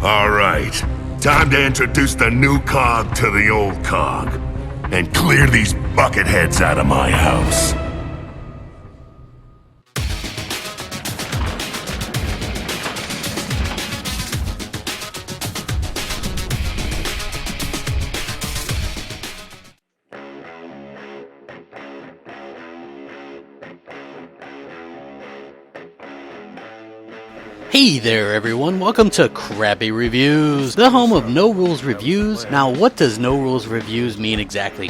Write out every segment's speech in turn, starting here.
Alright, time to introduce the new cog to the old cog. And clear these bucketheads out of my house. Hey there everyone, welcome to Crappy Reviews, the home of no rules reviews. Now what does no rules reviews mean exactly?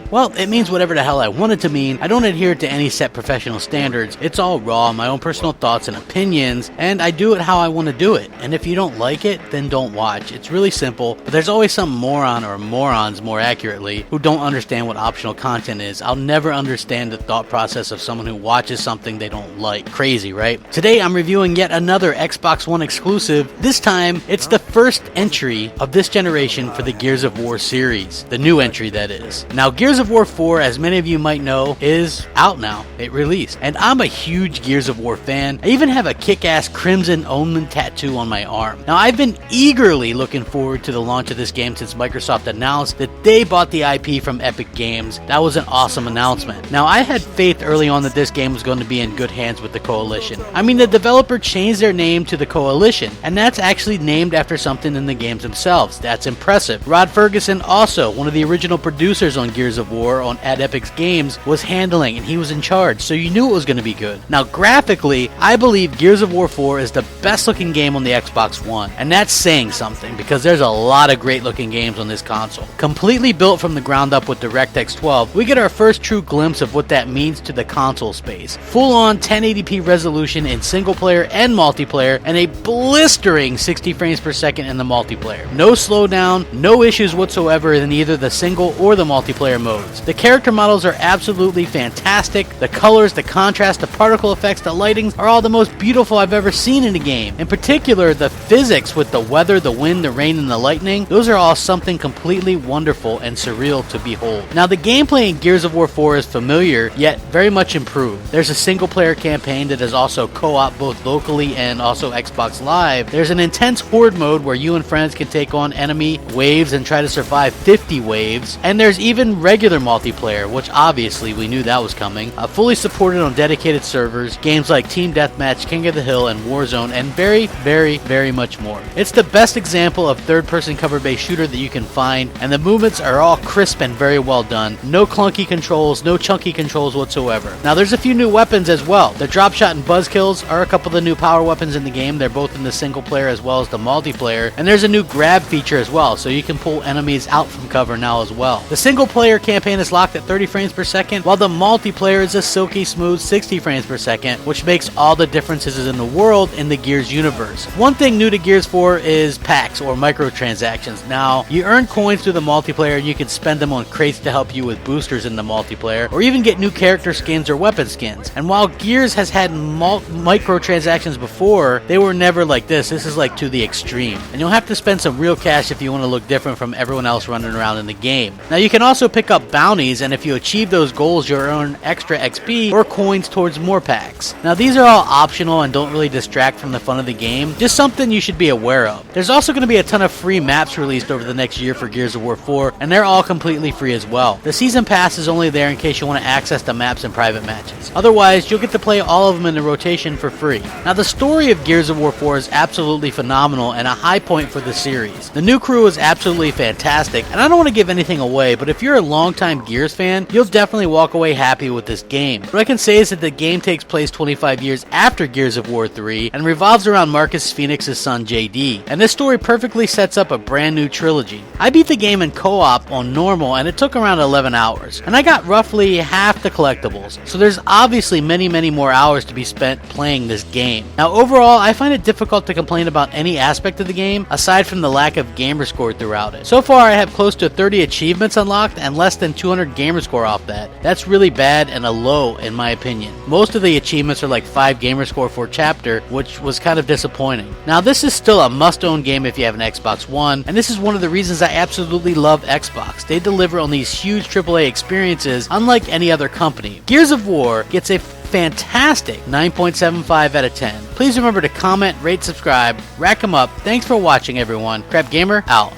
Well, it means whatever the hell I want it to mean. I don't adhere to any set professional standards. It's all raw, my own personal thoughts and opinions, and I do it how I want to do it. And if you don't like it, then don't watch. It's really simple, but there's always some moron, or morons more accurately, who don't understand what optional content is. I'll never understand the thought process of someone who watches something they don't like. Crazy, right? Today I'm reviewing yet another Xbox One exclusive. This time, it's the first entry of this generation for the Gears of War series. The new entry, that is. Now, Gears of War 4, as many of you might know, is out now. It released. And I'm a huge Gears of War fan. I even have a kick-ass Crimson Omen tattoo on my arm. Now, I've been eagerly looking forward to the launch of this game since Microsoft announced that they bought the IP from Epic Games. That was an awesome announcement. Now, I had faith early on that this game was going to be in good hands with the Coalition. I mean, the developer changed their name to the Coalition, and that's actually named after something in the games themselves. That's impressive. Rod Ferguson, also one of the original producers on Gears of War at Epic Games, was handling, and he was in charge, so you knew it was going to be good. Now, graphically, I believe Gears of War 4 is the best looking game on the Xbox One, and that's saying something, because there's a lot of great looking games on this console. Completely built from the ground up with DirectX 12, we get our first true glimpse of what that means to the console space. Full on 1080p resolution in single player and multiplayer, and a blistering 60 frames per second in the multiplayer. No slowdown, no issues whatsoever in either the single or the multiplayer modes. The character models are absolutely fantastic. The colors, the contrast, the particle effects, the lighting are all the most beautiful I've ever seen in a game. In particular, the physics with the weather, the wind, the rain, and the lightning, those are all something completely wonderful and surreal to behold. Now, the gameplay in Gears of War 4 is familiar, yet very much improved. There's a single player campaign that is also co-op both locally and also Xbox Live. There's an intense Hoard Mode where you and friends can take on enemy waves and try to survive 50 waves. And there's even regular multiplayer, which obviously we knew that was coming. Fully supported on dedicated servers, games like Team Deathmatch, King of the Hill, and Warzone, and very much more. It's the best example of third-person cover-based shooter that you can find, and the movements are all crisp and very well done. No clunky controls, no chunky controls whatsoever. Now, there's a few new weapons as well. The drop shot and buzz kills are a couple of the new power weapons in the game. They're both in the single player as well as the multiplayer, and there's a new grab feature as well, so you can pull enemies out from cover now as well. The single player campaign is locked at 30 frames per second, while the multiplayer is a silky smooth 60 frames per second, which makes all the differences in the world in the Gears universe. One thing new to Gears 4 is packs, or microtransactions. Now, you earn coins through the multiplayer and you can spend them on crates to help you with boosters in the multiplayer, or even get new character skins or weapon skins. And while Gears has had microtransactions before, they were never like this. This is like to the extreme. And you'll have to spend some real cash if you want to look different from everyone else running around in the game. Now, you can also pick up bounties, and if you achieve those goals, you'll earn extra XP or coins towards more packs. Now, these are all optional and don't really distract from the fun of the game. Just something you should be aware of. There's also going to be a ton of free maps released over the next year for Gears of War 4, and they're all completely free as well. The season pass is only there in case you want to access the maps in private matches. Otherwise, you'll get to play all of them in the rotation for free. Now, the story of Gears of War 4 is absolutely phenomenal and a high point for the series. The new crew is absolutely fantastic, and I don't want to give anything away, but if you're a longtime Gears fan, you'll definitely walk away happy with this game. What I can say is that the game takes place 25 years after Gears of War 3 and revolves around Marcus Phoenix's son JD, and this story perfectly sets up a brand new trilogy. I beat the game in co-op on normal, and it took around 11 hours, and I got roughly half the collectibles, so there's obviously many more hours to be spent playing this game. Now, overall, I find it difficult to complain about any aspect of the game aside from the lack of gamer score throughout it. So far, I have close to 30 achievements unlocked and less than 200 gamer score off that. That's really bad and a low in my opinion. Most of the achievements are like 5 gamer score for chapter, which was kind of disappointing. Now, this is still a must-own game if you have an Xbox One, and this is one of the reasons I absolutely love Xbox. They deliver on these huge AAA experiences unlike any other company. Gears of War gets a fantastic 9.75 out of 10. Please remember to comment, rate, subscribe, rack 'em up. Thanks for watching, everyone. Crapgamer out.